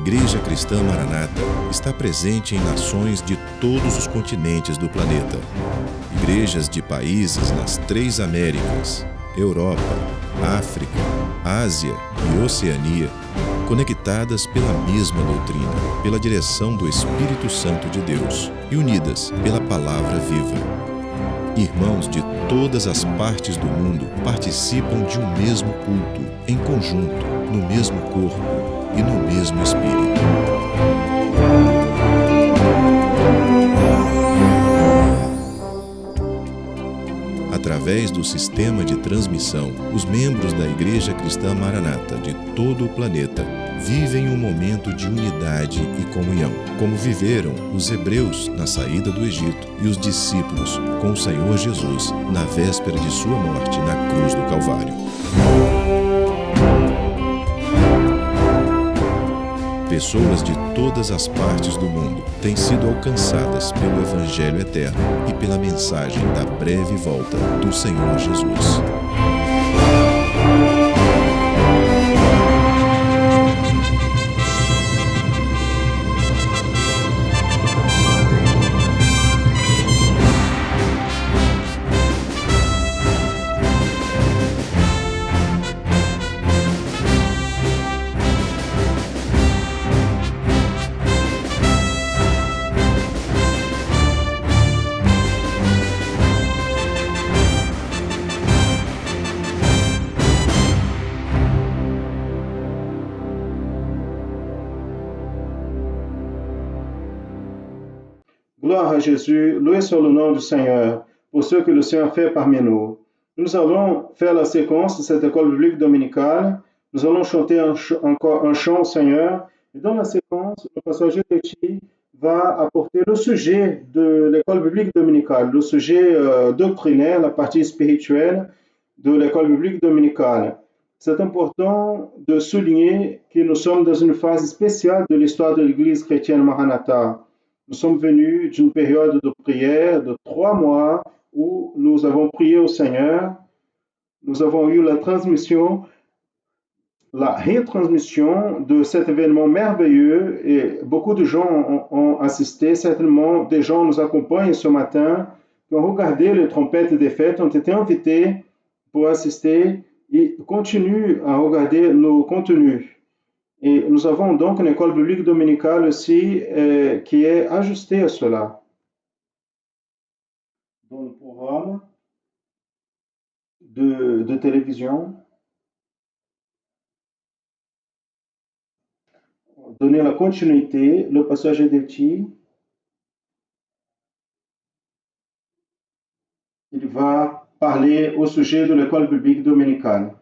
Igreja Cristã Maranata está presente em nações de todos os continentes do planeta. Igrejas de países nas 3 Américas, Europa, África, Ásia e Oceania, conectadas pela mesma doutrina, pela direção do Espírito Santo de Deus e unidas pela Palavra viva. Irmãos de todas as partes do mundo participam de um mesmo culto, em conjunto, no mesmo corpo e no mesmo Espírito. Através do sistema de transmissão, os membros da Igreja Cristã Maranata de todo o planeta vivem um momento de unidade e comunhão, como viveram os hebreus na saída do Egito e os discípulos com o Senhor Jesus na véspera de sua morte na cruz do Calvário. Pessoas de todas as partes do mundo têm sido alcançadas pelo Evangelho eterno e pela mensagem da breve volta do Senhor Jesus. Gloire à Jésus, loué soit le nom du Seigneur pour ce que le Seigneur fait parmi nous. Nous allons faire la séquence de cette école biblique dominicale. Nous allons chanter encore un chant au Seigneur. Et dans la séquence, le pasteur Téchi va apporter le sujet de l'école biblique dominicale, le sujet doctrinaire, la partie spirituelle de l'école biblique dominicale. C'est important de souligner que nous sommes dans une phase spéciale de l'histoire de l'Église chrétienne Maranatha. Nous sommes venus d'une période de prière de 3 mois où nous avons prié au Seigneur. Nous avons eu la retransmission de cet événement merveilleux et beaucoup de gens ont assisté. Certainement, des gens nous accompagnent ce matin qui ont regardé les trompettes des fêtes, ont été invités pour assister et continuent à regarder nos contenus. Et nous avons donc une école biblique dominicale aussi qui est ajustée à cela. Dans le programme de télévision, donner la continuité, le pasteur Téchi, il va parler au sujet de l'école biblique dominicale.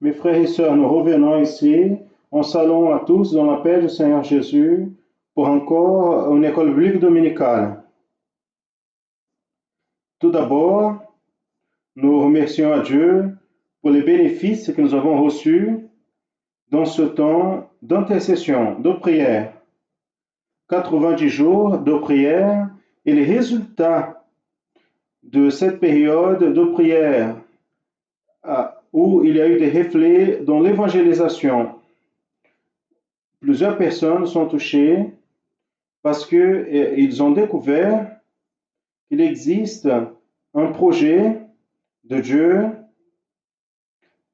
Mes frères et sœurs, nous revenons ici en saluant à tous dans la paix du Seigneur Jésus pour encore une école biblique dominicale. Tout d'abord, nous remercions à Dieu pour les bénéfices que nous avons reçus dans ce temps d'intercession, de prière. 90 jours de prière et les résultats de cette période de prière où il y a eu des reflets dans l'évangélisation. Plusieurs personnes sont touchées parce qu'ils ont découvert qu'il existe un projet de Dieu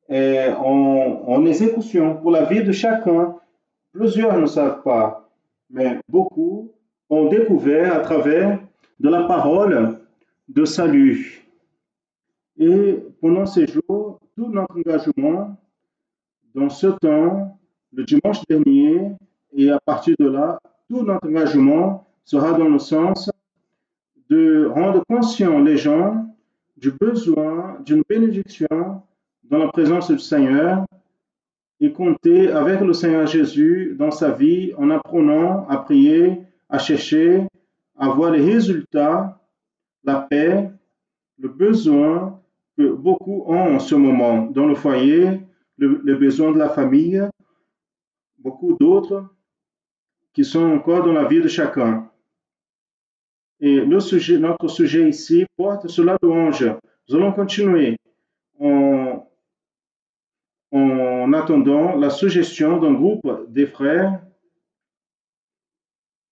en exécution pour la vie de chacun. Plusieurs ne savent pas, mais beaucoup ont découvert à travers de la parole de salut. Et pendant ces jours, tout notre engagement dans ce temps, le dimanche dernier, et à partir de là, tout notre engagement sera dans le sens de rendre conscients les gens du besoin d'une bénédiction dans la présence du Seigneur et compter avec le Seigneur Jésus dans sa vie en apprenant à prier, à chercher, à voir les résultats, la paix, le besoin que beaucoup ont en ce moment dans le foyer, le besoin de la famille, beaucoup d'autres qui sont encore dans la vie de chacun. Et notre sujet ici porte sur la louange. Nous allons continuer en attendant la suggestion d'un groupe des frères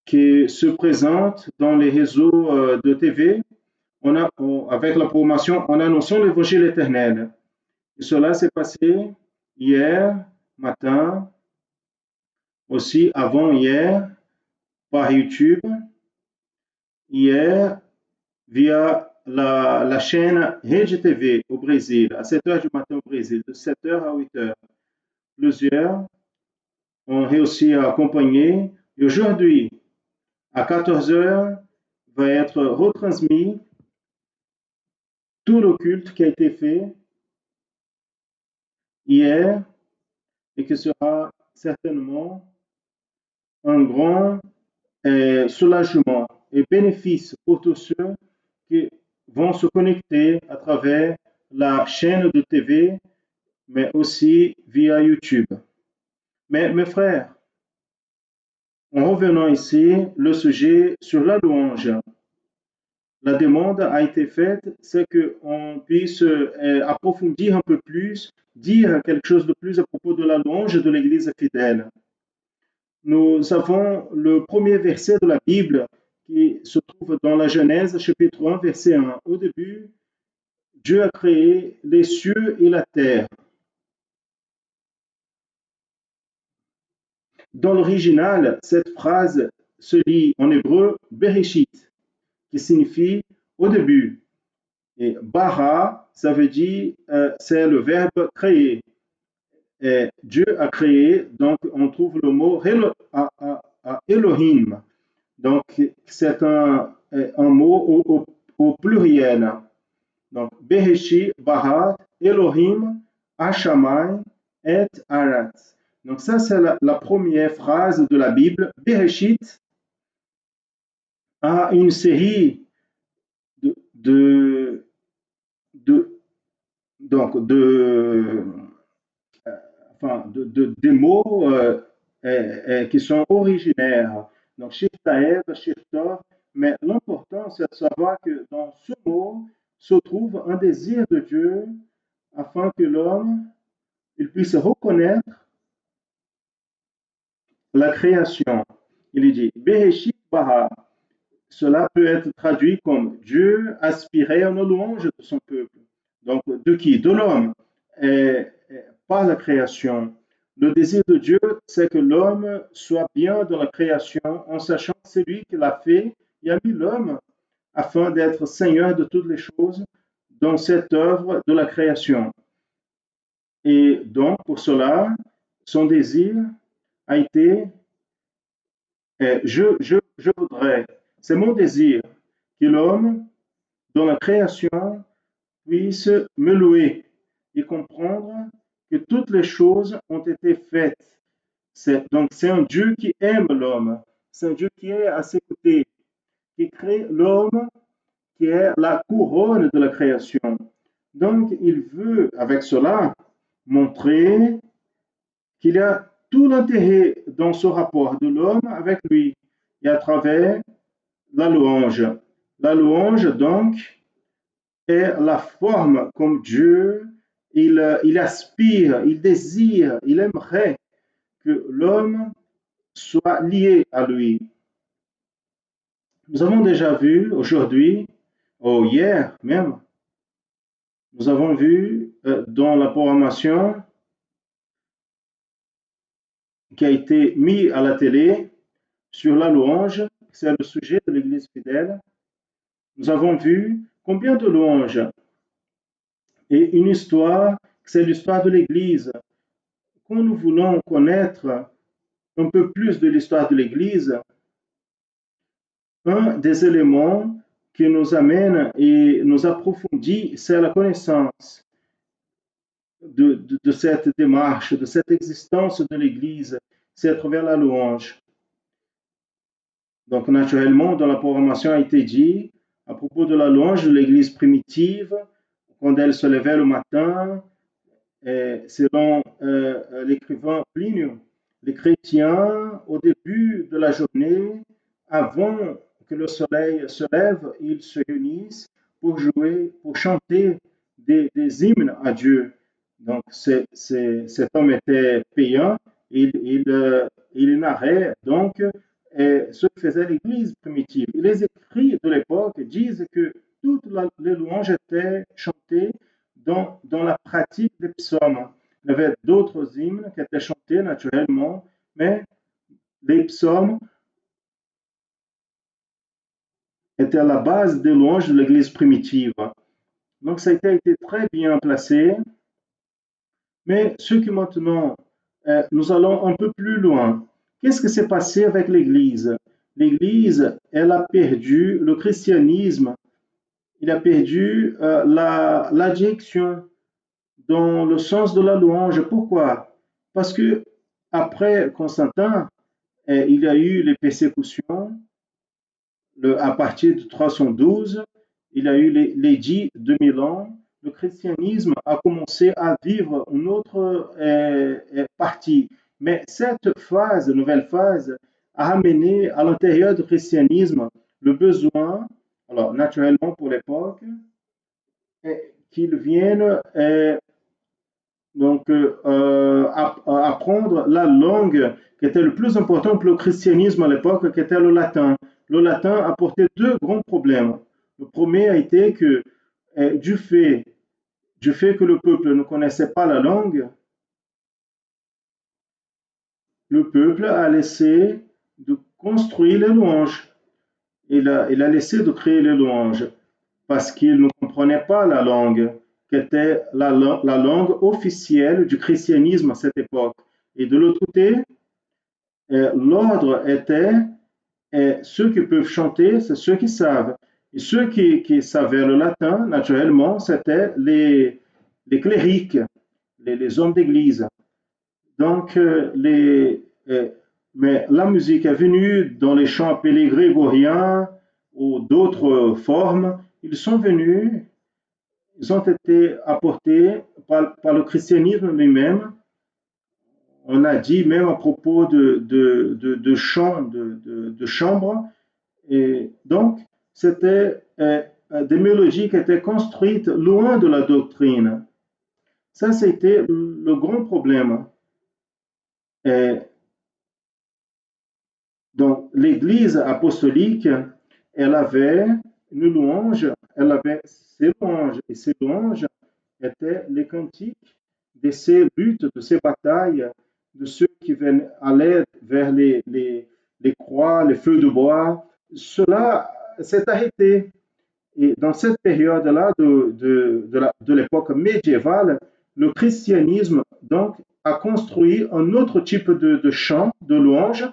qui se présentent dans les réseaux de TV avec la promotion en annonçant l'évangile éternel. Et cela s'est passé hier matin, aussi avant-hier, par YouTube, hier via la chaîne Rede TV au Brésil, à 7h du matin au Brésil, de 7h à 8h. Plusieurs ont réussi à accompagner. Et aujourd'hui, à 14h, va être retransmis tout le culte qui a été fait hier et qui sera certainement un grand soulagement et bénéfice pour tous ceux qui vont se connecter à travers la chaîne de TV, mais aussi via YouTube. Mais mes frères, en revenant ici, le sujet sur la louange. La demande a été faite, c'est qu'on puisse approfondir un peu plus, dire quelque chose de plus à propos de la louange de l'Église fidèle. Nous avons le premier verset de la Bible qui se trouve dans la Genèse, chapitre 1, verset 1. Au début, Dieu a créé les cieux et la terre. Dans l'original, cette phrase se lit en hébreu Bereshit, qui signifie au début. Et bara, ça veut dire, c'est le verbe créer. Et Dieu a créé, donc on trouve le mot Elohim. Donc c'est un mot au pluriel. Donc Bereshit, bara, Elohim, Hashamay et Arat. Donc ça c'est la première phrase de la Bible. Bereshit a une série de des mots qui sont originaires. Donc, Shiftaev, Shiftor, mais l'important, c'est de savoir que dans ce mot se trouve un désir de Dieu afin que l'homme il puisse reconnaître la création. Il dit, Bereshit bara. Cela peut être traduit comme Dieu aspirait à une louange de son peuple. Donc, de qui? De l'homme. Par la création. Le désir de Dieu, c'est que l'homme soit bien dans la création en sachant que c'est lui qui l'a fait. Il a mis l'homme afin d'être seigneur de toutes les choses dans cette œuvre de la création. Et donc, pour cela, son désir a été, je voudrais, c'est mon désir que l'homme, dans la création, puisse me louer et comprendre que toutes les choses ont été faites. Donc, c'est un Dieu qui aime l'homme. C'est un Dieu qui est à ses côtés, qui crée l'homme, qui est la couronne de la création. Donc, il veut, avec cela, montrer qu'il y a tout l'intérêt dans ce rapport de l'homme avec lui et à travers la louange. La louange, donc, est la forme comme Dieu, il aspire, il désire, il aimerait que l'homme soit lié à lui. Nous avons déjà vu aujourd'hui, ou hier même, nous avons vu dans la programmation qui a été mise à la télé sur la louange, c'est le sujet de l'Église fidèle. Nous avons vu combien de louanges et une histoire c'est l'histoire de l'Église. Quand nous voulons connaître un peu plus de l'histoire de l'Église, un des éléments qui nous amène et nous approfondit, c'est la connaissance de cette démarche, de cette existence de l'Église, c'est à travers la louange. Donc, naturellement, dans la programmation a été dit à propos de la louange de l'Église primitive, quand elle se levait le matin, selon l'écrivain Pline, les chrétiens, au début de la journée, avant que le soleil se lève, ils se réunissent pour jouer, pour chanter des hymnes à Dieu. Donc, cet homme était payant, il narrait donc ce que faisait l'Église primitive. Et les écrits de l'époque disent que toutes les louanges étaient chantées dans la pratique des psaumes. Il y avait d'autres hymnes qui étaient chantés naturellement, mais les psaumes étaient à la base des louanges de l'Église primitive. Donc, ça a été très bien placé. Mais ce qui maintenant, nous allons un peu plus loin. Qu'est-ce qui s'est passé avec l'Église? L'Église, elle a perdu le christianisme, il a perdu la direction dans le sens de la louange. Pourquoi? Parce que après Constantin, il y a eu les persécutions. À partir de 312, il y a eu l'édit de Milan. Le christianisme a commencé à vivre une autre partie. Mais cette phase, nouvelle phase, a amené à l'intérieur du christianisme le besoin, alors naturellement pour l'époque, qu'il vienne apprendre la langue qui était le plus important pour le christianisme à l'époque, qui était le latin. Le latin a porté deux grands problèmes. Le premier a été que du fait que le peuple ne connaissait pas la langue, le peuple a laissé de construire les louanges. Il a laissé de créer les louanges parce qu'il ne comprenait pas la langue qui était la langue officielle du christianisme à cette époque. Et de l'autre côté, l'ordre était ceux qui peuvent chanter, c'est ceux qui savent. Et ceux qui savaient le latin, naturellement, c'était les clérics, les hommes d'église. Donc, mais la musique est venue dans les chants appelés grégoriens ou d'autres formes. Ils sont venus, ils ont été apportés par le christianisme lui-même. On a dit même à propos de chants, de chambres. Et donc, c'était des mélodies qui étaient construites loin de la doctrine. Ça, c'était le grand problème. Et donc, l'Église apostolique, elle avait une louange, elle avait ses louanges, et ces louanges étaient les cantiques de ces luttes, de ces batailles, de ceux qui allaient vers les croix, les feux de bois. Cela s'est arrêté. Et dans cette période-là de l'époque médiévale, le christianisme donc a construit un autre type de chant, de louange.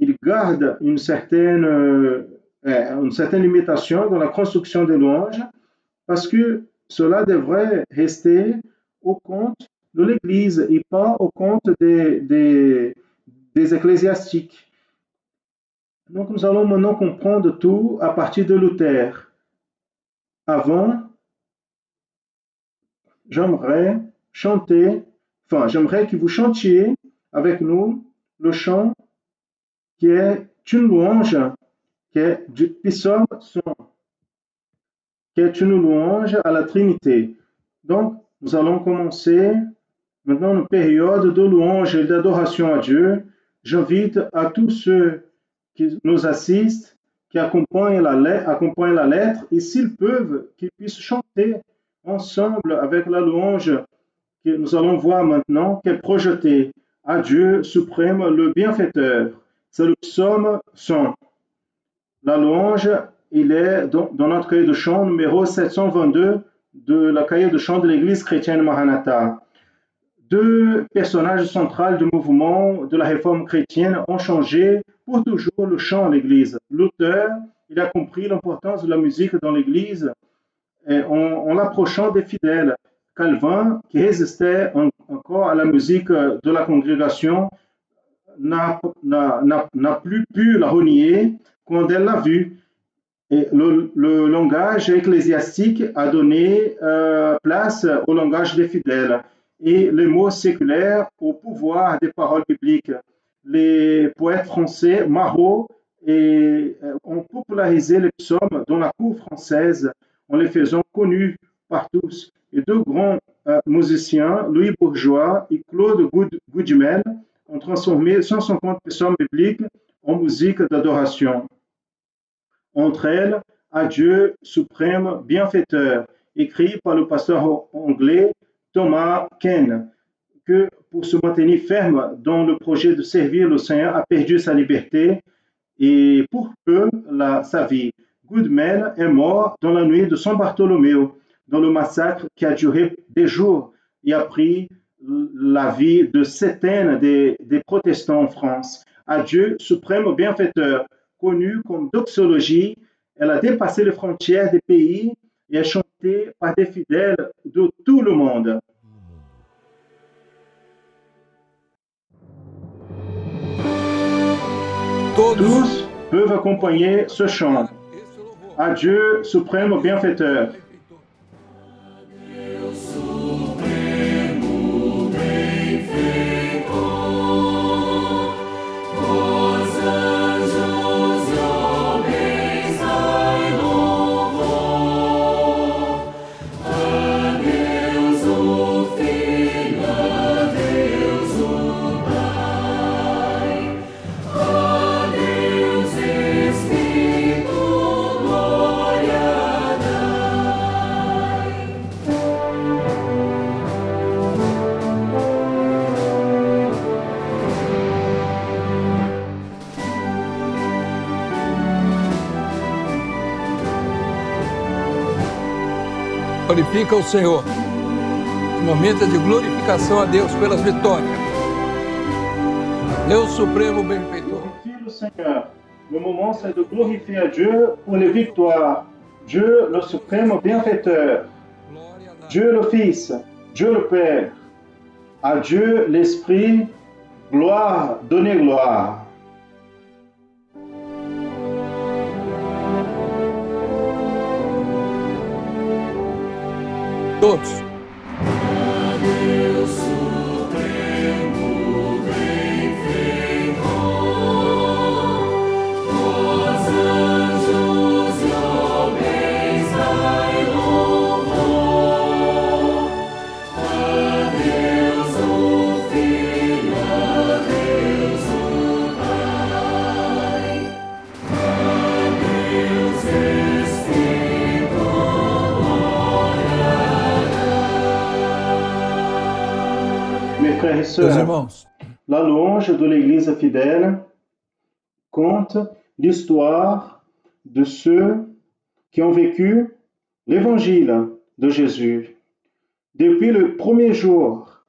Il garde une certaine limitation dans la construction des louanges parce que cela devrait rester au compte de l'Église et pas au compte des ecclésiastiques. Donc nous allons maintenant comprendre tout à partir de Luther. Avant, j'aimerais que vous chantiez avec nous le chant qui est une louange, qui est du psaume 100, qui est une louange à la Trinité. Donc, nous allons commencer maintenant une période de louange et d'adoration à Dieu. J'invite à tous ceux qui nous assistent, qui accompagnent la lettre, et s'ils peuvent, qu'ils puissent chanter ensemble avec la louange que nous allons voir maintenant, qui est projetée à Dieu suprême, le bienfaiteur. C'est le psaume 100. La louange, il est dans notre cahier de chant numéro 722 de la cahier de chant de l'église chrétienne Maranatha. Deux personnages centraux du mouvement de la réforme chrétienne ont changé pour toujours le chant à l'église. Luther, il a compris l'importance de la musique dans l'église en l'approchant des fidèles. Calvin, qui résistait encore à la musique de la congrégation, n'a plus pu la renier quand elle l'a vue. Et le langage ecclésiastique a donné place au langage des fidèles et les mots séculaires au pouvoir des paroles bibliques. Les poètes français, Marot, ont popularisé les psaumes dans la cour française en les faisant connus par tous. Et deux grands musiciens, Louis Bourgeois et Claude Goudimel, ont transformé 150 psaumes bibliques en musique d'adoration. Entre elles, Adieu suprême bienfaiteur, écrit par le pasteur anglais Thomas Ken, que pour se maintenir ferme dans le projet de servir le Seigneur a perdu sa liberté et pour peu sa vie. Goodman est mort dans la nuit de San Bartholoméo, dans le massacre qui a duré des jours et a pris la vie de centaines des protestants en France. Adieu suprême bienfaiteur, connue comme doxologie, elle a dépassé les frontières des pays et est chantée par des fidèles de tout le monde. Tous peuvent accompagner ce chant. Adieu, suprême bienfaiteur. Glorifica o Senhor. Esse momento é de glorificação a Deus pelas vitórias. Deus supremo benfeitor. Glorifie le Seigneur. Le moment c'est de glorifier Dieu pour les victoires. Dieu le suprême bienfaiteur. Dieu le Fils. Dieu le Père. À Dieu l'Esprit. Gloire, donnez gloire. Todos. Frères et sœurs, la louange de l'Église fidèle conte l'histoire de ceux qui ont vécu l'Évangile de Jésus. Depuis le premier jour,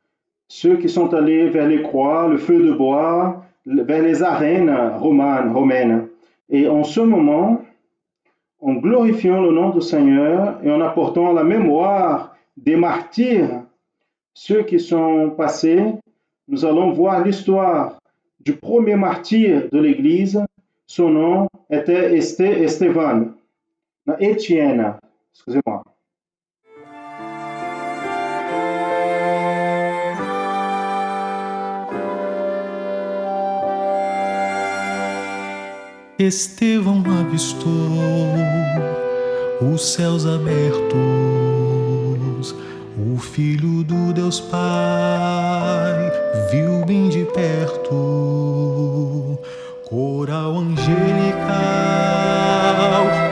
ceux qui sont allés vers les croix, le feu de bois, vers les arènes romaines. Et en ce moment, en glorifiant le nom du Seigneur et en apportant la mémoire des martyrs, ceux qui sont passés, nous allons voir l'histoire du premier martyr de l'Église. Son nom était Esteban, Étienne, excusez-moi. Estevão avistou os céus abertos, o Filho do Deus Pai viu bem de perto, coral angelical,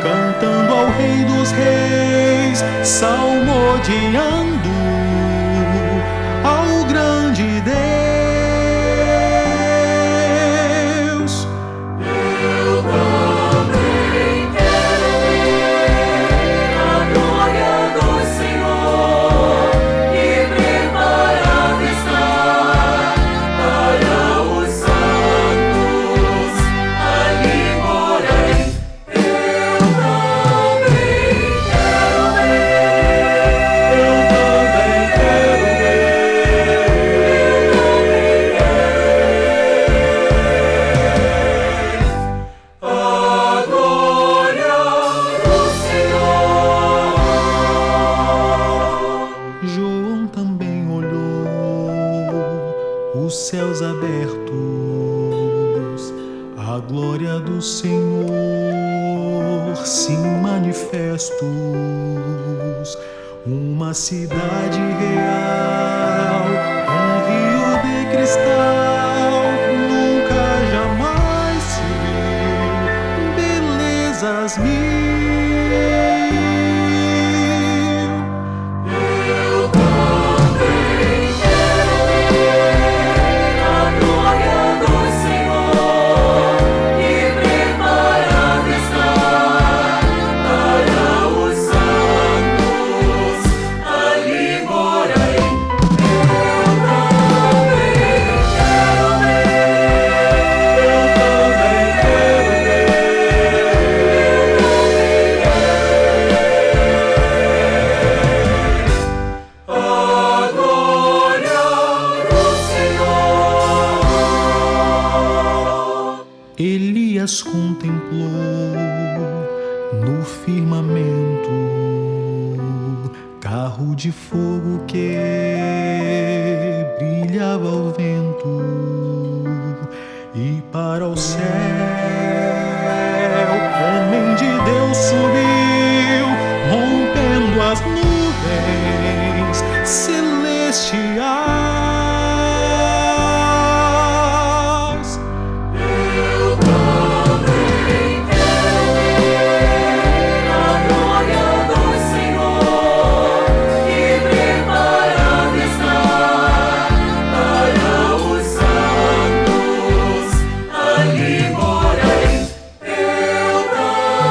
cantando ao Rei dos Reis, salmodiando ao grande Deus. Eu também quero ver a glória do Senhor. manifestos, uma cidade real, rio de cristal, nunca jamais se viu belezas mil. Elias contemplou no firmamento carro de fogo que brilhava ao vento, e para o céu homem de Deus subiu, rompendo as nuvens celestiais.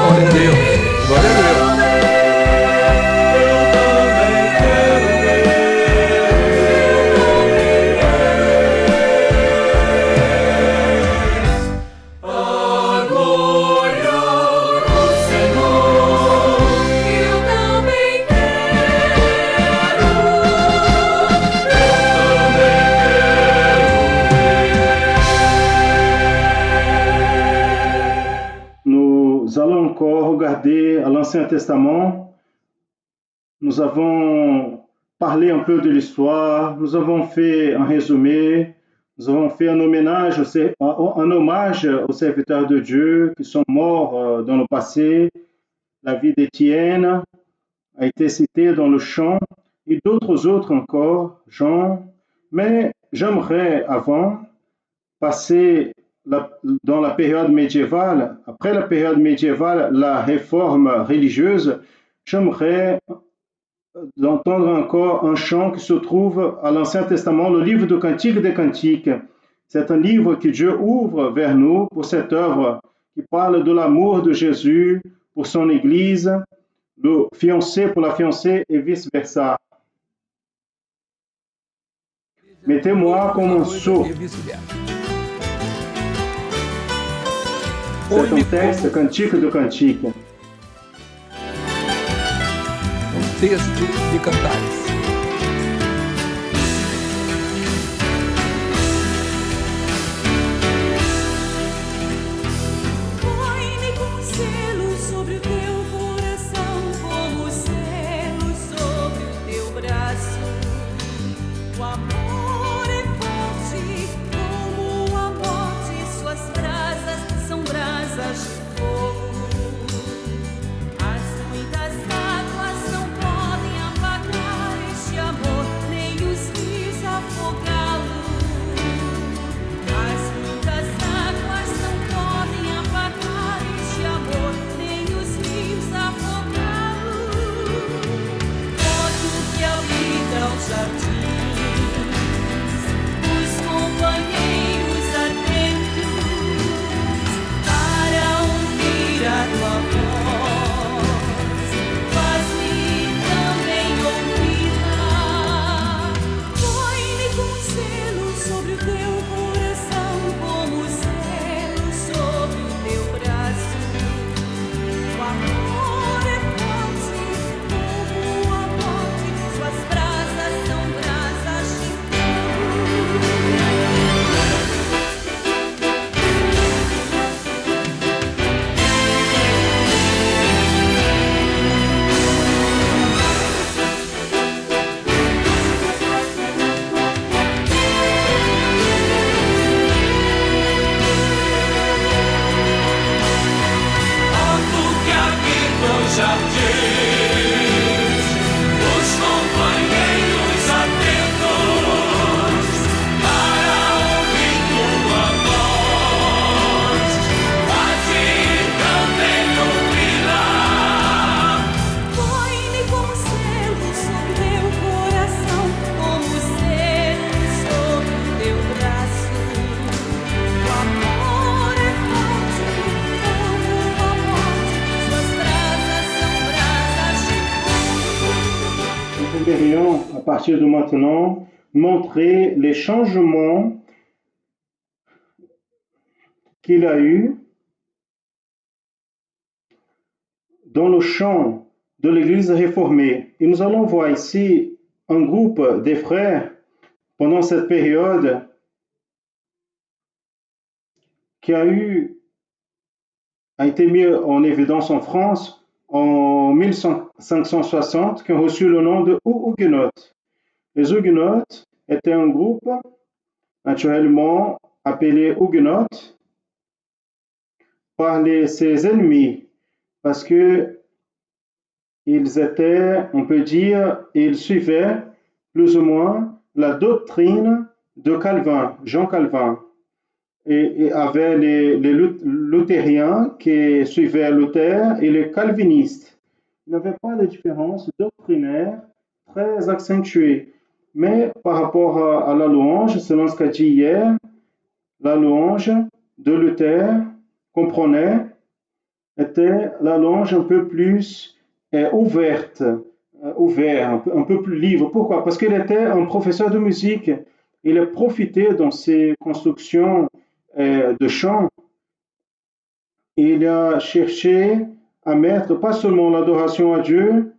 Glória a Deus. Glória a Deus. Nous allons encore regarder à l'Ancien Testament. Nous avons parlé un peu de l'histoire, nous avons fait un résumé, nous avons fait un hommage aux serviteurs de Dieu qui sont morts dans le passé. La vie d'Étienne a été citée dans le chant et d'autres autres encore, Jean. Mais j'aimerais avant passer dans la période médiévale, après la période médiévale, la réforme religieuse, j'aimerais d'entendre encore un chant qui se trouve à l'Ancien Testament, le livre de Cantiques des Cantiques. C'est un livre que Dieu ouvre vers nous pour cette œuvre qui parle de l'amour de Jésus pour son Église, le fiancé pour la fiancée et vice-versa. Mettez-moi comme un sceau. C'est un texte Cantique de Cantique. Texto de Cantares. Põe-me com selo sobre o teu coração, como selo sobre o teu braço. O amor é forte como a morte, suas brasas são brasas de fogo. As muitas águas não podem apagar este amor, nem os rios afogá-lo. As muitas águas não podem apagar este amor, nem os rios afogá-lo. Fogo que habita os jardins, os companheiros atentos para ouvir a tua voz, faz-me também ouvi-la. Põe-me com selo sobre o teu coração, como selo sobre o teu braço. O amor é forte como a morte, suas brasas são brasas. os companheiros atentos para ouvir tua voz, assim também ouvirá. Põe-me como selo sobre teu coração, como selo sobre teu braço. O amor é forte como a morte, suas brasas são brasas de fogo. Nous devrions, à partir de maintenant, montrer les changements qu'il a eu dans le chant de l'Église réformée. Et nous allons voir ici un groupe des frères pendant cette période qui a été mis en évidence en France en 1560, qui ont reçu le nom de Huguenots. Les Huguenots étaient un groupe naturellement appelé Huguenots par ses ennemis, parce que ils étaient, on peut dire, ils suivaient plus ou moins la doctrine de Calvin, Jean Calvin. Et avait les luthériens qui suivaient Luther et les calvinistes. Il n'y avait pas de différence doctrinaire très accentuée. Mais par rapport à la louange, selon ce qu'a dit hier, la louange de Luther, comprenait, était la louange un peu plus ouverte, un peu plus libre. Pourquoi? Parce qu'il était un professeur de musique. Il a profité dans ses constructions de chant. Il a cherché à mettre pas seulement l'adoration à Dieu,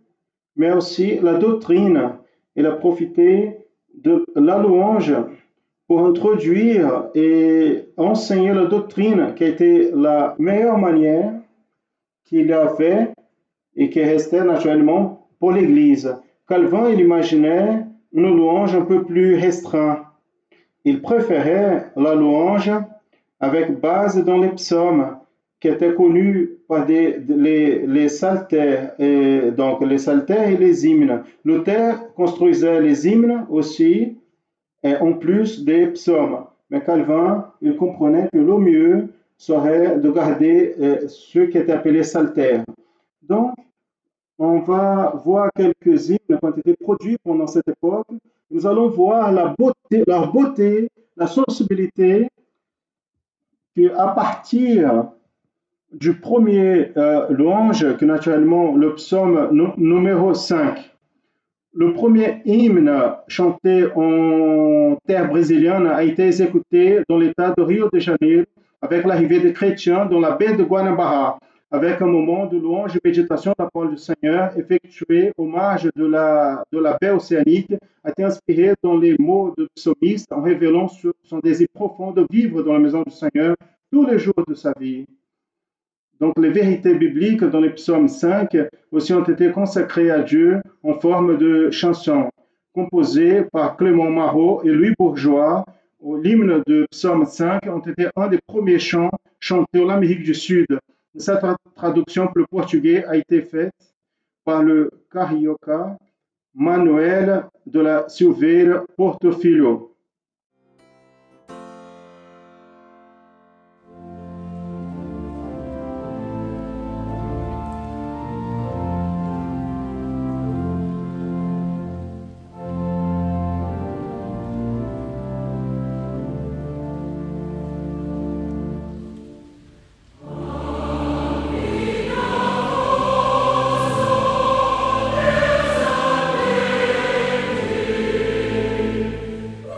mais aussi la doctrine. Il a profité de la louange pour introduire et enseigner la doctrine, qui a été la meilleure manière qu'il a fait et qui restait naturellement pour l'Église. Calvin, il imaginait une louange un peu plus restreinte. Il préférait la louange avec base dans les psaumes, qui étaient connus par les psaltères, et donc les psaltères et les hymnes. Luther construisait les hymnes aussi, et en plus des psaumes. Mais Calvin, il comprenait que le mieux serait de garder ceux qui étaient appelés psaltères. Donc, on va voir quelques hymnes qui ont été produits pendant cette époque. Nous allons voir leur beauté, la sensibilité, qu'à partir du premier louange, que naturellement le psaume numéro 5, le premier hymne chanté en terre brésilienne a été exécuté dans l'état de Rio de Janeiro avec l'arrivée des chrétiens dans la baie de Guanabara, avec un moment de louange et méditation de la parole du Seigneur effectué au marge de la baie océanique, a été inspiré dans les mots de psalmiste en révélant son désir profond de vivre dans la maison du Seigneur tous les jours de sa vie. Donc les vérités bibliques dans les psaumes 5 aussi ont été consacrées à Dieu en forme de chansons composées par Clément Marot et Louis Bourgeois. L'hymne de psaume 5 ont été un des premiers chants chantés en Amérique du Sud. Cette traduction pour le portugais a été faite par le carioca Manuel de la Silveira Porto Filho.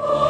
Oh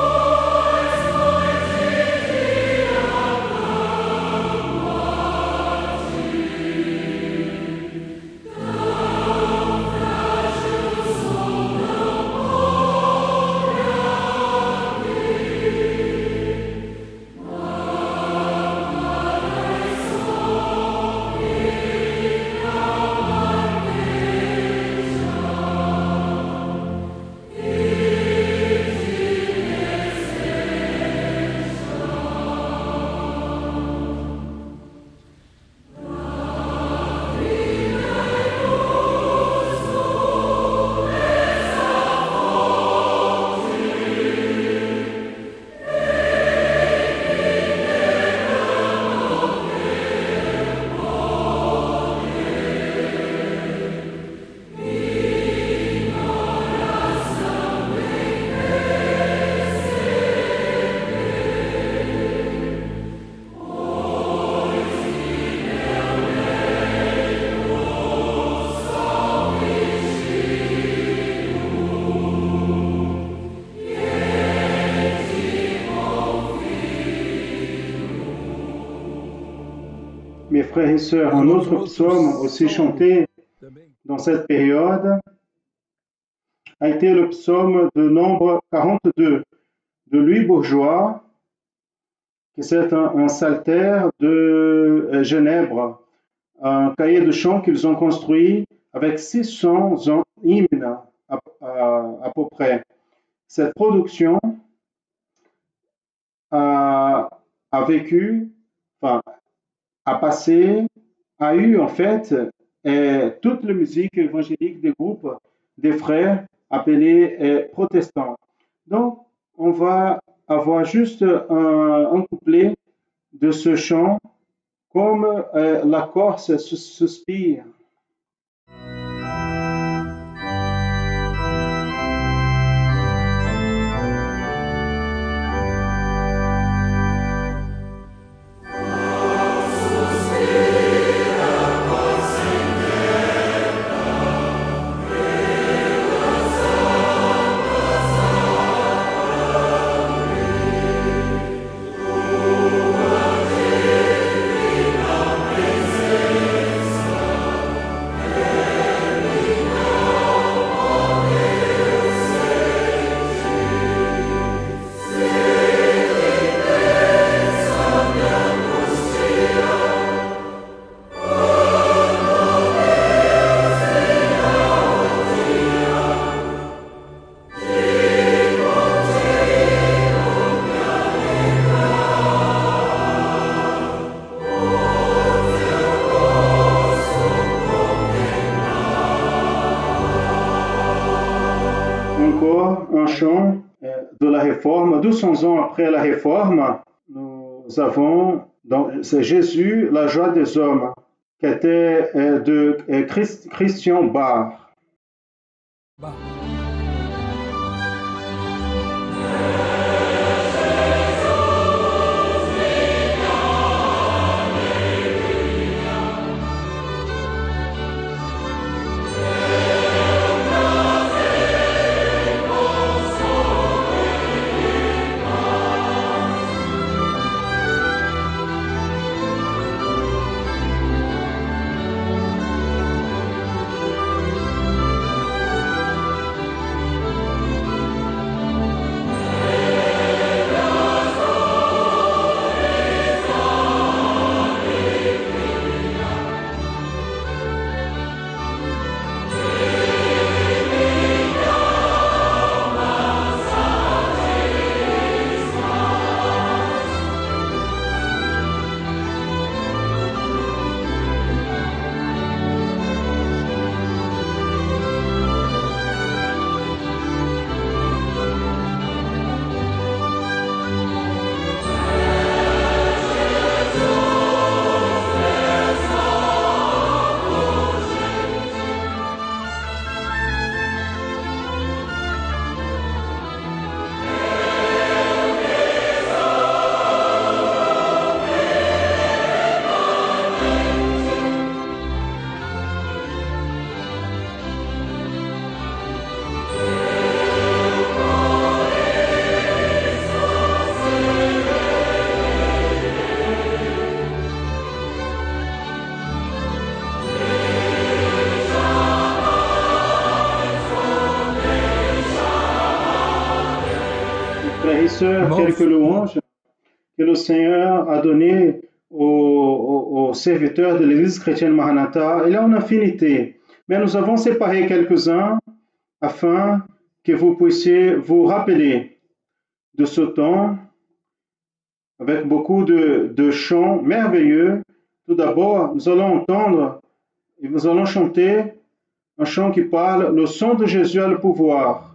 frères et sœurs, un autre psaume aussi chanté dans cette période a été le psaume de nombre 42 de Louis Bourgeois, qui c'est un psaltère de Genève, un cahier de chants qu'ils ont construit avec 600 hymnes à peu près. Cette production a vécu, enfin, a passé, a eu en fait toute la musique évangélique des groupes des frères appelés protestants. Donc, on va avoir juste un couplet de ce chant comme la Corse suspire. Encore un chant de la Réforme. 200 ans après la Réforme, nous avons, c'est Jésus, la joie des hommes, qui était de Christian Bach. Frères et sœurs, quelques louanges que le Seigneur a données aux serviteurs de l'Église chrétienne Maranatha. Il y a une infinité, mais nous avons séparé quelques-uns afin que vous puissiez vous rappeler de ce temps avec beaucoup de chants merveilleux. Tout d'abord, nous allons entendre et nous allons chanter un chant qui parle « Le son de Jésus a le pouvoir ».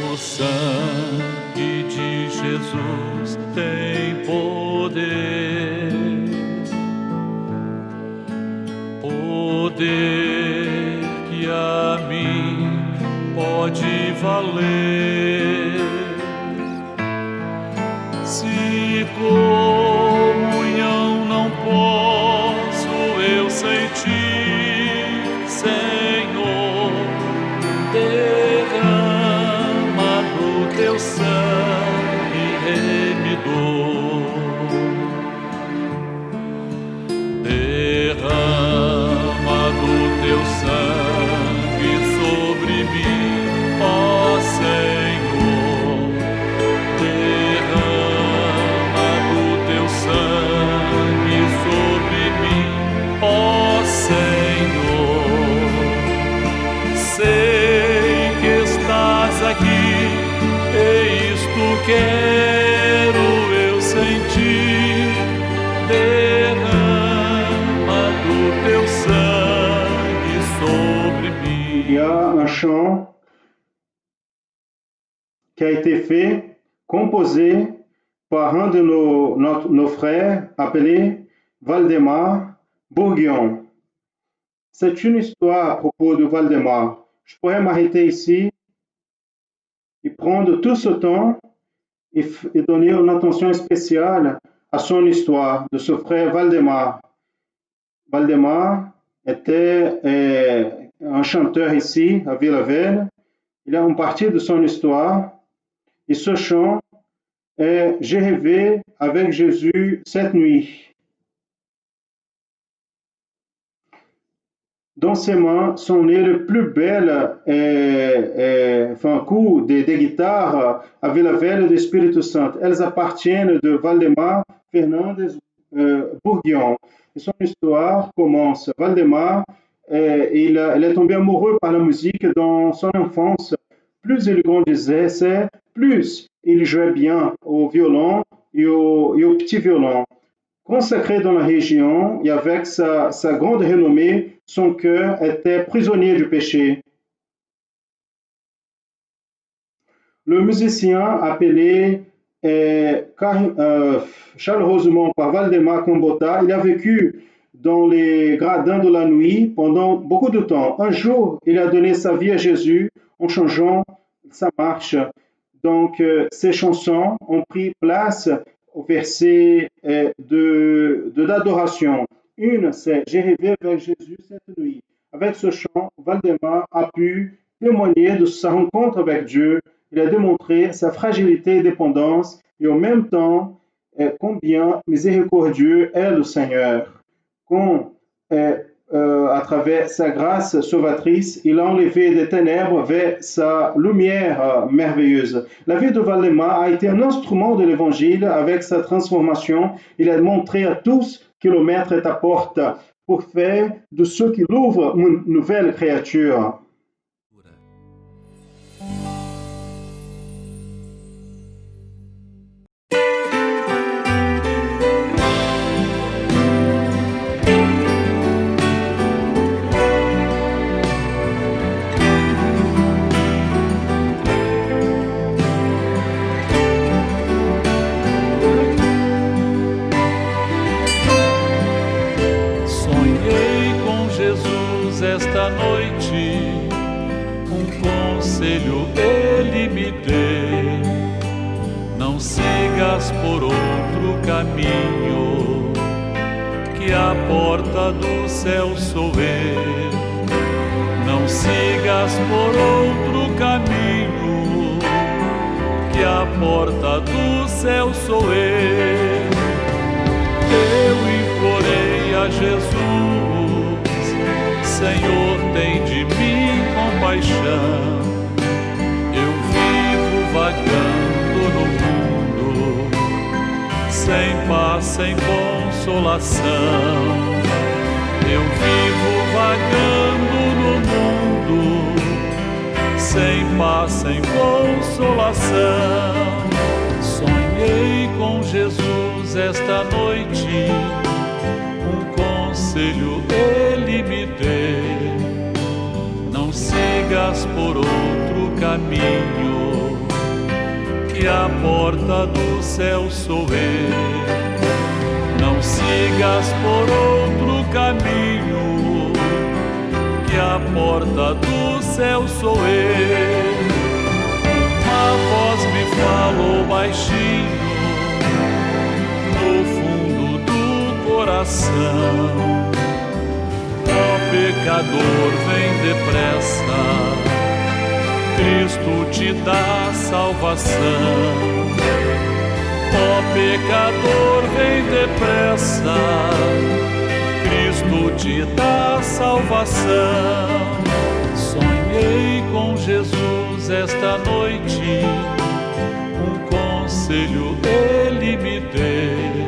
O sangue de Jesus tem poder, poder que a mim pode valer. Se comunhão não posso eu sentir, Senhor, derrama do teu sangue remidor. quero eu sentir, derrama do teu sangue sobre mim. Il y a un chant qui a été fait, composé par un de nos frères appelé Valdemar Bourguignon. C'est une histoire à propos de Valdemar. Je pourrais m'arrêter ici et prendre tout ce temps et donner une attention spéciale à son histoire, de ce frère Valdemar. Valdemar était un chanteur ici, à Vila-Velha. Il a une partie de son histoire. Et ce chant est « J'ai rêvé avec Jésus cette nuit ». Dans ses mains sont nées les plus belles coups de guitare à Vila-Velha do Espírito Santo. Elles appartiennent de Valdemar Fernandes Bourguignon. Et son histoire commence. Valdemar, il est tombé amoureux par la musique dans son enfance. Plus il grandissait, plus il jouait bien au violon et au petit violon. Consacré dans la région et avec sa grande renommée, son cœur était prisonnier du péché. Le musicien appelé chaleureusement par Valdemar Cambota, il a vécu dans les gradins de la nuit pendant beaucoup de temps. Un jour, il a donné sa vie à Jésus en changeant sa marche. Donc, ces chansons ont pris place au verset d'adoration. Une, c'est « J'ai rêvé avec Jésus cette nuit ». Avec ce chant, Valdemar a pu témoigner de sa rencontre avec Dieu. Il a démontré sa fragilité et dépendance et en même temps combien miséricordieux est le Seigneur. À travers sa grâce sauvatrice, il a enlevé des ténèbres vers sa lumière merveilleuse. La vie de Valdemar a été un instrument de l'Évangile avec sa transformation. Il a montré à tous que le Maître est à porte pour faire de ceux qui l'ouvrent une nouvelle créature. Esta noite, conselho ele me deu: não sigas por outro caminho, que a porta do céu sou eu. Não sigas por outro caminho, que a porta do céu sou eu. Eu implorei a Jesus: Senhor, tem de mim compaixão. Eu vivo vagando no mundo, sem paz, sem consolação. Eu vivo vagando no mundo, sem paz, sem consolação. Sonhei com Jesus esta noite, conselho ele me deu: não sigas por outro caminho, que a porta do céu sou eu. Não sigas por outro caminho, que a porta do céu sou eu. Uma voz me falou baixinho no fundo do coração: ó pecador, vem depressa, Cristo te dá salvação. Ó pecador, vem depressa, Cristo te dá salvação. Sonhei com Jesus esta noite, conselho ele me deu: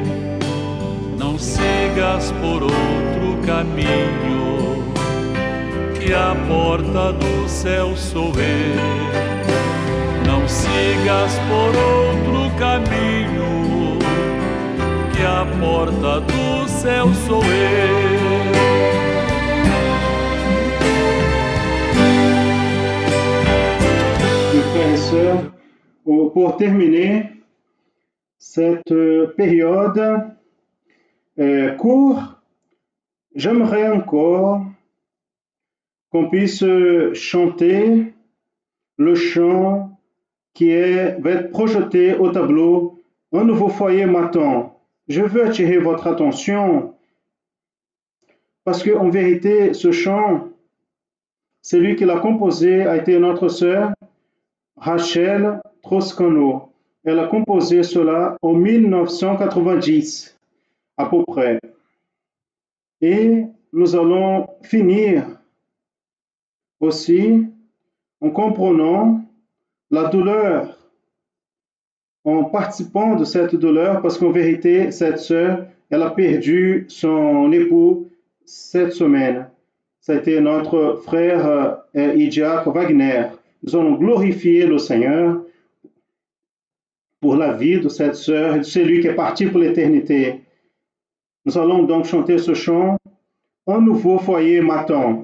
não sigas por outro caminho, que a porta do céu sou eu. Não Não sigas por outro caminho, que a porta do céu sou eu. Mes frères et sœurs, pour terminer cette période courte, j'aimerais encore qu'on puisse chanter le chant qui va être projeté au tableau. Un nouveau foyer m'attend. Je veux attirer votre attention parce qu'en vérité, ce chant, celui qui l'a composé a été notre sœur Rachel Troscano. Elle a composé cela en 1990, à peu près. Et nous allons finir aussi en comprenant la douleur, en participant de cette douleur, parce qu'en vérité, cette sœur, elle a perdu son époux cette semaine. Ça a été notre frère Idiak Wagner. Nous allons glorifier le Seigneur pour la vie de cette sœur et de celui qui est parti pour l'éternité. Nous allons donc chanter ce chant. Un nouveau foyer m'attend.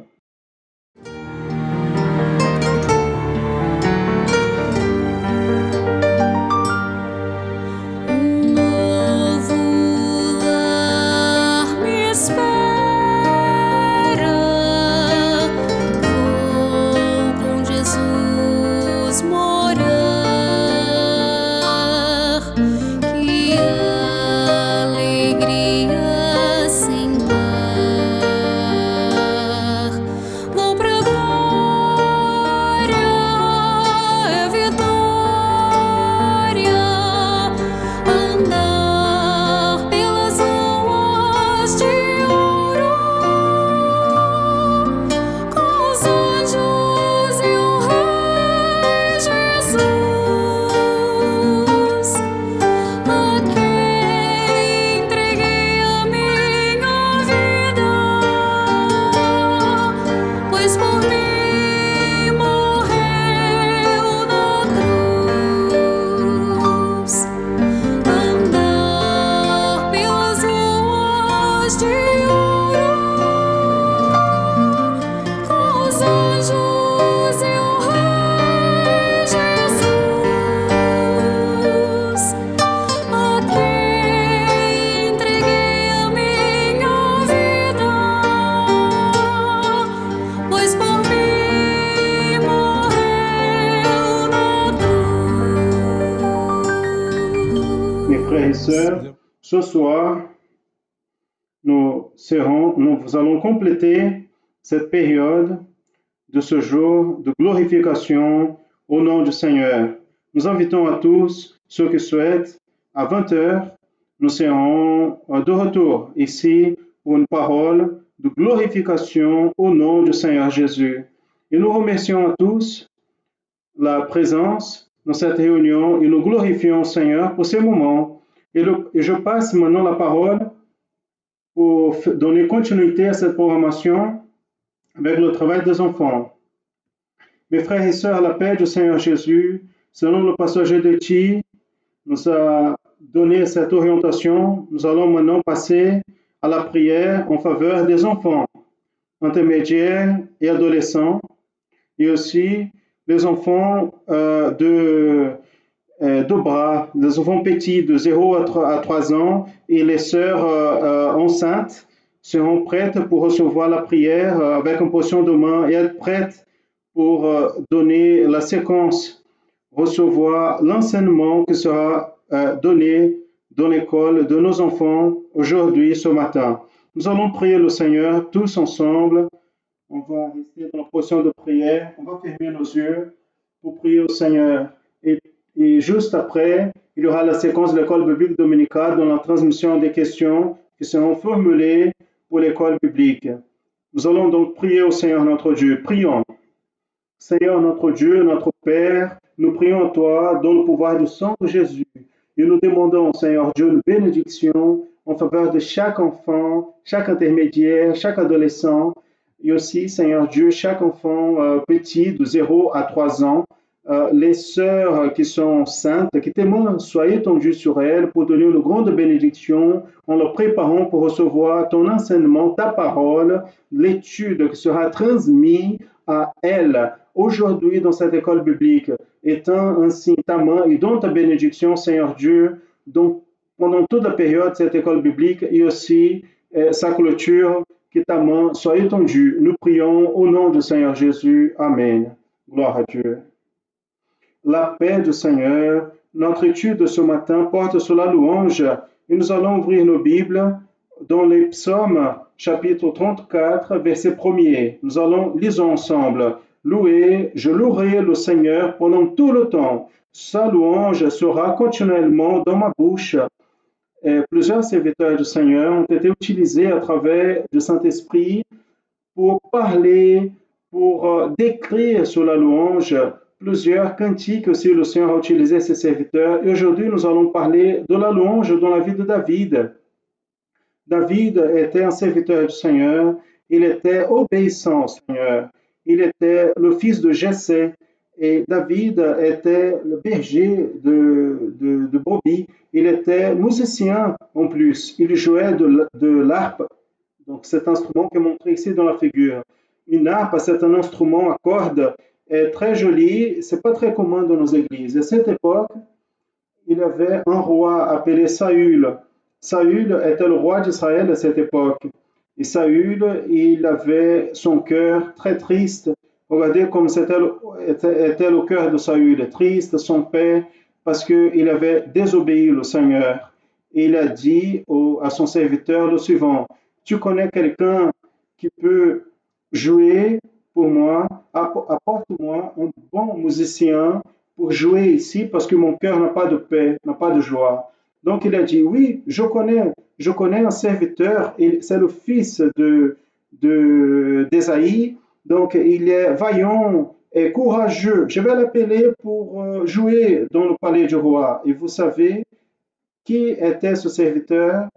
Ce soir, nous allons compléter cette période de ce jour de glorification au nom du Seigneur. Nous invitons à tous ceux qui souhaitent, à 20h, nous serons de retour ici pour une parole de glorification au nom du Seigneur Jésus. Et nous remercions à tous la présence dans cette réunion et nous glorifions le Seigneur pour ces moments. Et je passe maintenant la parole pour donner continuité à cette programmation avec le travail des enfants. Mes frères et sœurs, la paix du Seigneur Jésus, selon le pasteur Gédetti, nous a donné cette orientation. Nous allons maintenant passer à la prière en faveur des enfants, intermédiaires et adolescents, et aussi les enfants de bras, les enfants petits de 0 à 3 ans et les sœurs enceintes seront prêtes pour recevoir la prière avec une portion de main et être prêtes pour donner la séquence, recevoir l'enseignement qui sera donné dans l'école de nos enfants aujourd'hui, ce matin. Nous allons prier le Seigneur tous ensemble. On va rester dans la portion de prière. On va fermer nos yeux pour prier au Seigneur. Et juste après, il y aura la séquence de l'école biblique dominicale dans la transmission des questions qui seront formulées pour l'école biblique. Nous allons donc prier au Seigneur notre Dieu. Prions. Seigneur notre Dieu, notre Père, nous prions à toi dans le pouvoir du sang de Jésus. Et nous demandons, Seigneur Dieu, une bénédiction en faveur de chaque enfant, chaque intermédiaire, chaque adolescent, et aussi, Seigneur Dieu, chaque enfant petit de 0 à 3 ans. les sœurs qui sont saintes, qui témoignent, soient étendues sur elles pour donner une grande bénédiction en leur préparant pour recevoir ton enseignement, ta parole, l'étude qui sera transmise à elles aujourd'hui dans cette école biblique. Étends ainsi ta main et donne ta bénédiction, Seigneur Dieu, donc, pendant toute la période de cette école biblique et aussi sa clôture, que ta main soit étendue. Nous prions au nom du Seigneur Jésus. Amen. Gloire à Dieu. La paix du Seigneur. Notre étude de ce matin porte sur la louange et nous allons ouvrir nos Bibles dans les psaumes, chapitre 34, verset 1er. Nous allons lire ensemble. Je louerai le Seigneur pendant tout le temps. Sa louange sera continuellement dans ma bouche. Plusieurs serviteurs du Seigneur ont été utilisés à travers du Saint-Esprit pour parler, pour décrire sur la louange. Plusieurs cantiques aussi le Seigneur a utilisé ses serviteurs. Et aujourd'hui, nous allons parler de la louange dans la vie de David. David était un serviteur du Seigneur. Il était obéissant au Seigneur. Il était le fils de Jessé. Et David était le berger de brebis. Il était musicien en plus. Il jouait de l'harpe. Donc cet instrument qui est montré ici dans la figure. Une harpe, c'est un instrument à cordes très joli. C'est pas très commun dans nos églises. À cette époque, il y avait un roi appelé Saül. Saül était le roi d'Israël à cette époque. Et Saül, il avait son cœur très triste. Regardez comme était le cœur de Saül, triste, son père, parce qu'il avait désobéi au Seigneur. Et il a dit à son serviteur le suivant, tu connais quelqu'un qui peut jouer pour moi, apporte-moi un bon musicien pour jouer ici, parce que mon cœur n'a pas de paix, n'a pas de joie. Donc il a dit, oui, je connais un serviteur, c'est le fils d'Ésaïe, donc il est vaillant et courageux. Je vais l'appeler pour jouer dans le palais du roi. Et vous savez qui était ce serviteur?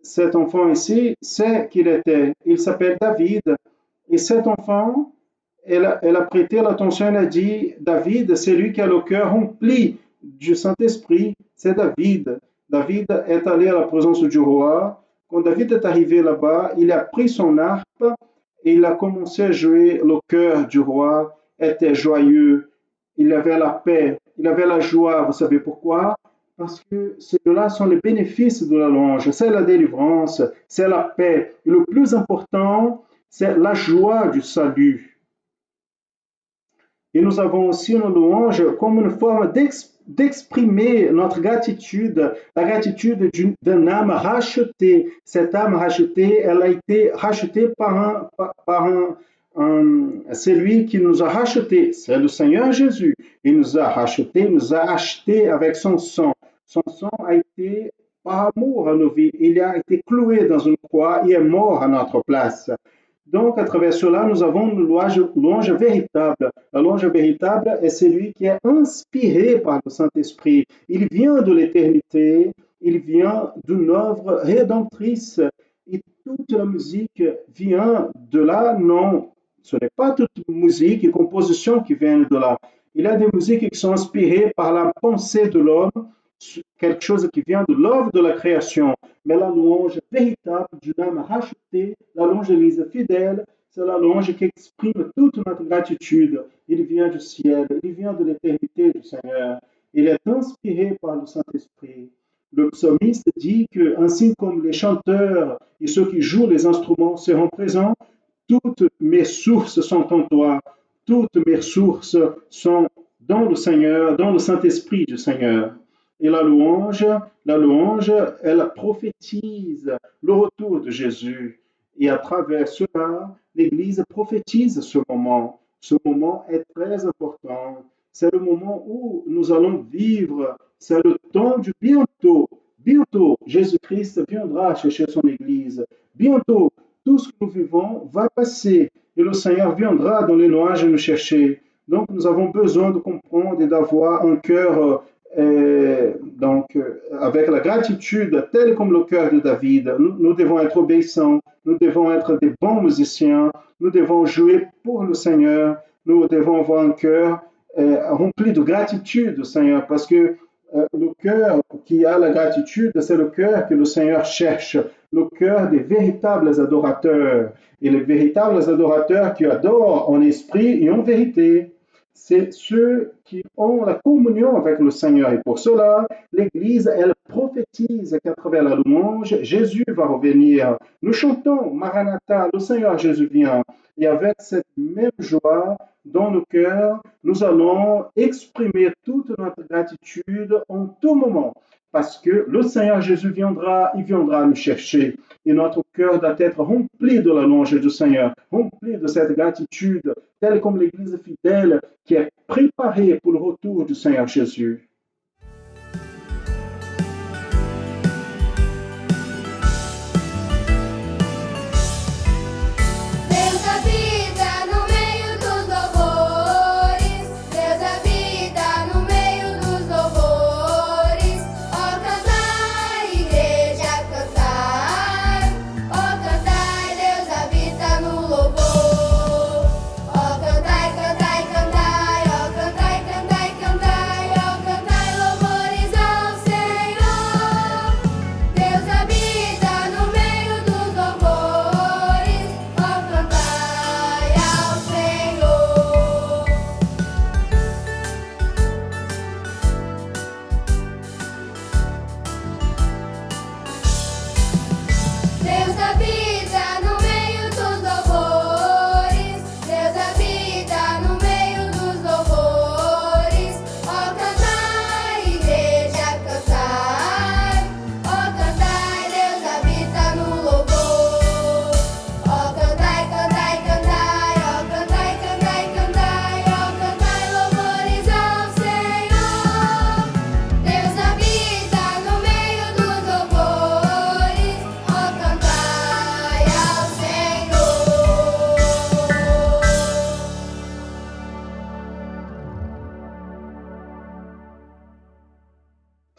Cet enfant ici, c'est qu'il était. Il s'appelle David. Et cet enfant, elle a prêté l'attention, elle a dit, David, c'est lui qui a le cœur rempli du Saint-Esprit, c'est David. David est allé à la présence du roi. Quand David est arrivé là-bas, il a pris son harpe et il a commencé à jouer. Le cœur du roi était joyeux. Il avait la paix, il avait la joie. Vous savez pourquoi? Parce que ceux-là sont les bénéfices de la louange. C'est la délivrance, c'est la paix. Et le plus important, c'est la joie du salut. Et nous avons aussi une louange comme une forme d'exprimer notre gratitude, la gratitude d'une âme rachetée. Cette âme rachetée, elle a été rachetée par c'est lui qui nous a rachetés, c'est le Seigneur Jésus. Il nous a rachetés, nous a achetés avec son sang. Son sang a été par amour à nos vies. Il a été cloué dans une croix, il est mort à notre place. Donc, à travers cela, nous avons une louange véritable. La louange véritable est celui qui est inspiré par le Saint-Esprit. Il vient de l'éternité, il vient d'une œuvre rédemptrice. Et toute la musique vient de là, non. Ce n'est pas toute musique et composition qui viennent de là. Il y a des musiques qui sont inspirées par la pensée de l'homme, quelque chose qui vient de l'œuvre de la création. Mais la louange véritable d'une âme rachetée, la louange de l'Église fidèle, c'est la louange qui exprime toute notre gratitude. Il vient du ciel, il vient de l'éternité du Seigneur. Il est inspiré par le Saint-Esprit. Le psalmiste dit que, ainsi comme les chanteurs et ceux qui jouent les instruments seront présents, toutes mes sources sont en toi. Toutes mes sources sont dans le Seigneur, dans le Saint-Esprit du Seigneur. Et la louange, elle prophétise le retour de Jésus. Et à travers cela, l'Église prophétise ce moment. Ce moment est très important. C'est le moment où nous allons vivre. C'est le temps du bientôt. Bientôt, Jésus-Christ viendra chercher son Église. Bientôt, tout ce que nous vivons va passer. Et le Seigneur viendra dans les nuages nous chercher. Donc, nous avons besoin de comprendre et d'avoir un cœur avec la gratitude, tel comme le cœur de David. Nous devons être obéissants, nous devons être des bons musiciens, nous devons jouer pour le Seigneur, nous devons avoir un cœur rempli de gratitude, Seigneur, parce que le cœur qui a la gratitude, c'est le cœur que le Seigneur cherche, le cœur des véritables adorateurs. Et les véritables adorateurs qui adorent en esprit et en vérité, c'est ceux qui ont la communion avec le Seigneur. Et pour cela, l'Église, elle prophétise qu'à travers la louange, Jésus va revenir. Nous chantons Maranatha, le Seigneur Jésus vient. Et avec cette même joie dans nos cœurs, nous allons exprimer toute notre gratitude en tout moment. Parce que le Seigneur Jésus viendra, il viendra nous chercher. Et notre cœur doit être rempli de la louange du Seigneur, rempli de cette gratitude, telle comme l'Église fidèle qui est préparée pour le retour du Seigneur Jésus.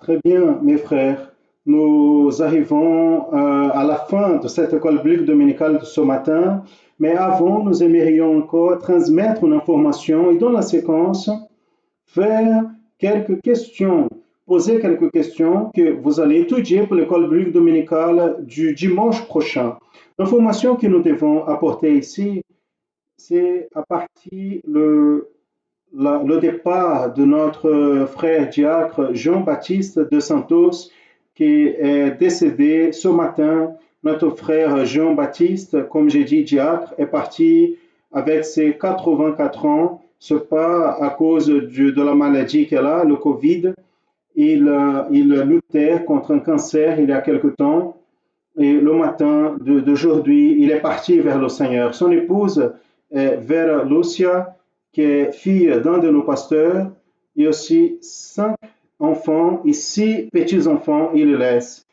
Très bien, mes frères. Nous arrivons à la fin de cette école biblique dominicale de ce matin, mais avant, nous aimerions encore transmettre une information et dans la séquence, faire quelques questions, poser quelques questions que vous allez étudier pour l'école biblique dominicale du dimanche prochain. L'information que nous devons apporter ici, c'est à partir le départ de notre frère diacre Jean-Baptiste de Santos, qui est décédé ce matin. Notre frère Jean-Baptiste, comme j'ai dit, diacre, est parti avec ses 84 ans. Ce pas à cause de la maladie qu'elle a, le Covid. Il luttait contre un cancer il y a quelque temps. Et le matin d'aujourd'hui, il est parti vers le Seigneur. Son épouse est Vera Lucia, qui est fille d'un de nos pasteurs, et aussi 5 enfants et 6 petits-enfants, il laisse.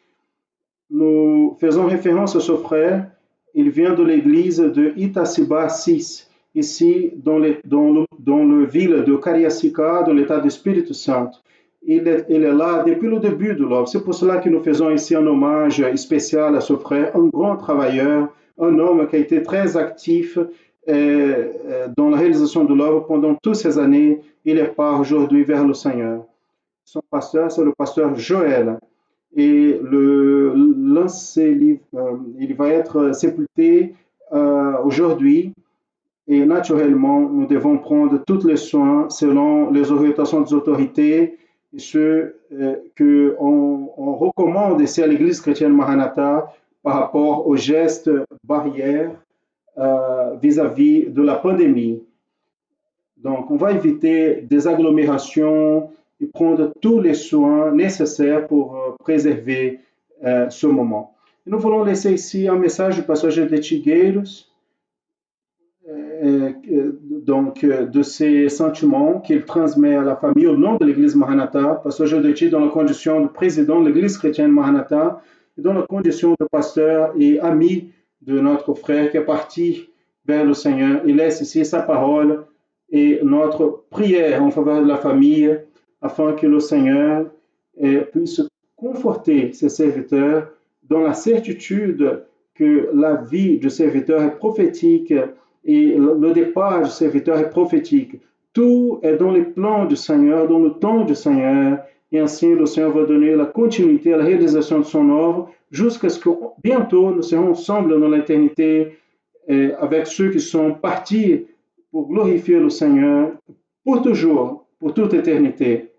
Nous faisons référence à ce frère, il vient de l'église de Itasiba 6, ici dans le ville de Cariacica, dans l'état de Espírito Santo. Il est là depuis le début de l'œuvre. C'est pour cela que nous faisons ici un hommage spécial à ce frère, un grand travailleur, un homme qui a été très actif dans la réalisation de l'œuvre pendant toutes ces années. Il est part aujourd'hui vers le Seigneur. Son pasteur, c'est le pasteur Joël. Et il va être sépulté aujourd'hui. Et naturellement, nous devons prendre tous les soins selon les orientations des autorités, et ce qu'on recommande ici à l'Église chrétienne Maranatha par rapport aux gestes barrières vis-à-vis de la pandémie. Donc, on va éviter des agglomérations et prendre tous les soins nécessaires pour préserver ce moment. Et nous voulons laisser ici un message du pasteur de Tigueiros, de ses sentiments qu'il transmet à la famille au nom de l'Église Maranatha, pasteur Jodeti dans la condition de président de l'Église chrétienne Maranatha, et dans la condition de pasteur et ami de notre frère qui est parti vers le Seigneur. Il laisse ici sa parole et notre prière en faveur de la famille, afin que le Seigneur puisse conforter ses serviteurs dans la certitude que la vie du serviteur est prophétique et le départ du serviteur est prophétique. tout est dans les plans du Seigneur, dans le temps du Seigneur, et ainsi le Seigneur va donner la continuité à la réalisation de son œuvre, jusqu'à ce que bientôt nous serons ensemble dans l'éternité avec ceux qui sont partis pour glorifier le Seigneur pour toujours, pour toute éternité.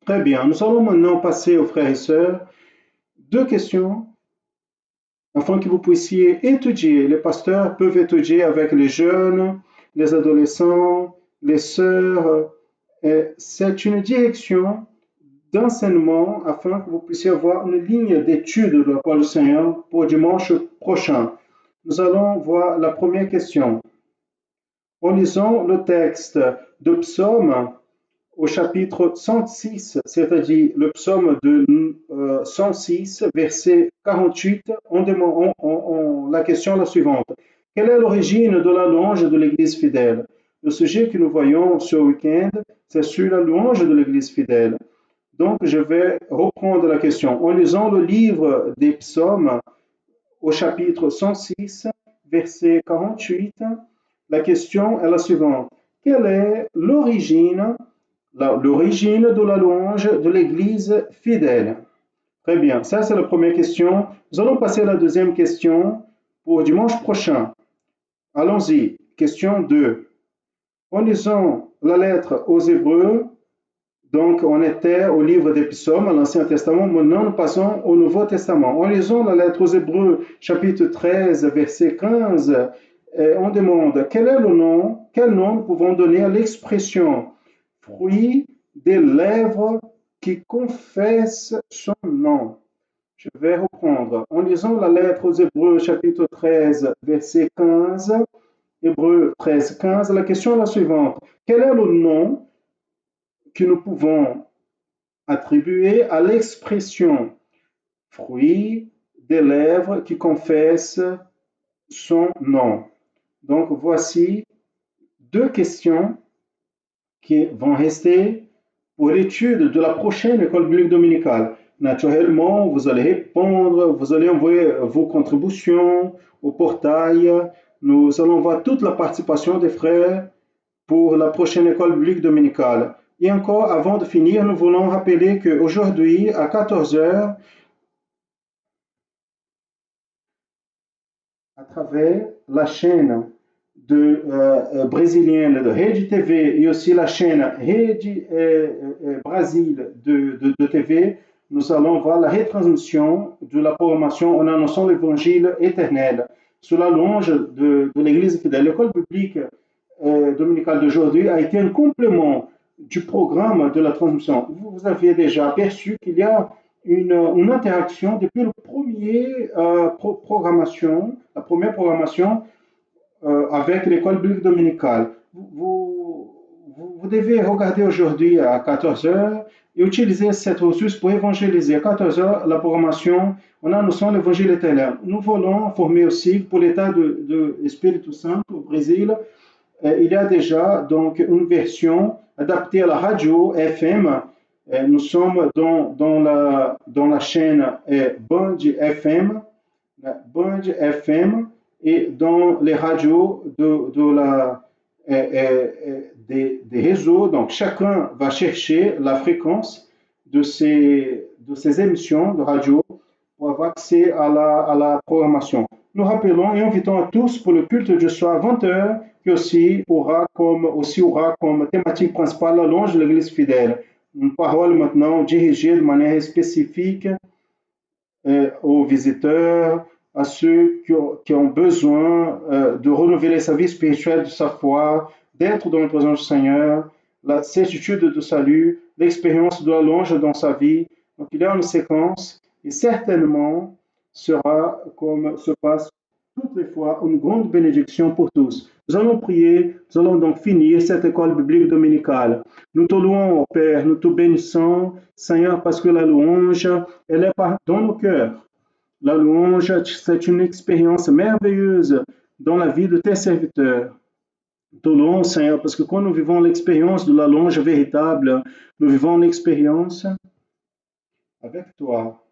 Très bien, nous allons maintenant passer aux frères et sœurs 2 questions afin que vous puissiez étudier. Les pasteurs peuvent étudier avec les jeunes, les adolescents, les sœurs. C'est une direction d'enseignement afin que vous puissiez avoir une ligne d'étude de la parole du Seigneur pour dimanche prochain. Nous allons voir la première question. En lisant le texte de Psaume au chapitre 106, c'est-à-dire le psaume de 106, verset 48, on demande la question la suivante. Quelle est l'origine de la louange de l'Église fidèle? Le sujet que nous voyons ce week-end, c'est sur la louange de l'Église fidèle. Donc, je vais reprendre la question. En lisant le livre des psaumes au chapitre 106, verset 48, la question est la suivante. Quelle est l'origine de la louange de l'Église fidèle? Très bien, ça c'est la première question. Nous allons passer à la deuxième question pour dimanche prochain. Allons-y, question 2. En lisant la lettre aux Hébreux, donc on était au livre des psaumes, à l'Ancien Testament, maintenant nous passons au Nouveau Testament. En lisant la lettre aux Hébreux, chapitre 13, verset 15, on demande quel nom pouvons donner à l'expression fruit des lèvres qui confessent son nom. Je vais reprendre. En lisant la lettre aux Hébreux, chapitre 13, verset 15, Hébreux 13, 15, la question est la suivante. Quel est le nom que nous pouvons attribuer à l'expression fruit des lèvres qui confessent son nom? Donc, voici 2 questions qui vont rester pour l'étude de la prochaine école biblique dominicale. Naturellement, vous allez répondre, vous allez envoyer vos contributions au portail. Nous allons voir toute la participation des frères pour la prochaine école biblique dominicale. Et encore, avant de finir, nous voulons rappeler qu'aujourd'hui, à 14h, à travers la chaîne brésilienne de Rede TV et aussi la chaîne Rede Brasil de TV, nous allons voir la retransmission de la programmation en annonçant l'évangile éternel sous la louange de l'Église fidèle. L'école biblique dominicale d'aujourd'hui a été un complément du programme de la transmission. Vous aviez déjà aperçu qu'il y a une interaction depuis la première programmation avec l'école biblique dominicale. Vous devez regarder aujourd'hui à 14h et utiliser cette ressource pour évangéliser. À 14h, la programmation, on annonçant l'évangile éternel. Nous voulons former aussi pour l'État de Espírito Santo au Brésil. Il y a déjà donc une version adaptée à la radio FM. Nous sommes dans la chaîne Band FM, et dans les radios des réseaux. Donc, chacun va chercher la fréquence de ces émissions de radio pour avoir accès à la programmation. Nous rappelons et invitons à tous pour le culte du soir à 20h, qui aussi aura comme thématique principale la louange de l'Église fidèle. Une parole maintenant dirigée de manière spécifique aux visiteurs, à ceux qui ont besoin de renouveler sa vie spirituelle, de sa foi, d'être dans la présence du Seigneur, la certitude de salut, l'expérience de la louange dans sa vie. Donc il y a une séquence et certainement sera, comme se passe toutes les fois, une grande bénédiction pour tous. Nous allons prier, nous allons donc finir cette école biblique dominicale. Nous te louons, au Père, nous te bénissons, Seigneur, parce que la louange, elle est dans nos cœurs. La louange, c'est une expérience merveilleuse dans la vie de tes serviteurs. Nous te louons, Seigneur, parce que quand nous vivons l'expérience de la louange véritable, nous vivons l'expérience avec toi.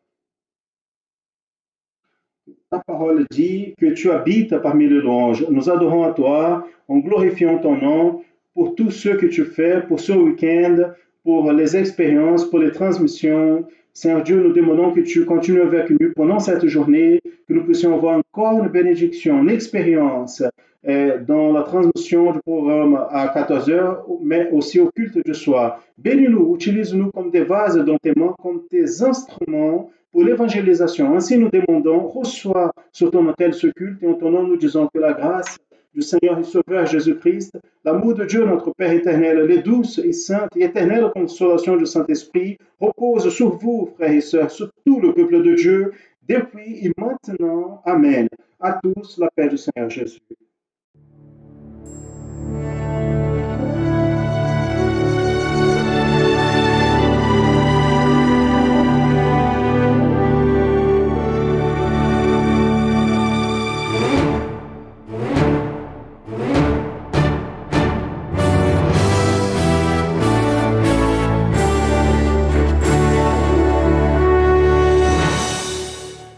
Ta parole dit que tu habites parmi les louanges. Nous adorons à toi en glorifiant ton nom pour tout ce que tu fais, pour ce week-end, pour les expériences, pour les transmissions. Seigneur Dieu, nous demandons que tu continues avec nous pendant cette journée, que nous puissions avoir encore une bénédiction, une expérience dans la transmission du programme à 14h, mais aussi au culte du soir. Bénis-nous, utilise-nous comme des vases dans tes mains, comme tes instruments pour l'évangélisation. Ainsi nous demandons, reçois sur ton autel ce culte et en ton nom nous disons que la grâce du Seigneur et Sauveur Jésus-Christ, l'amour de Dieu, notre Père éternel, les douces et saintes et éternelles consolations du Saint-Esprit repose sur vous, frères et sœurs, sur tout le peuple de Dieu, depuis et maintenant. Amen. À tous, la paix du Seigneur Jésus.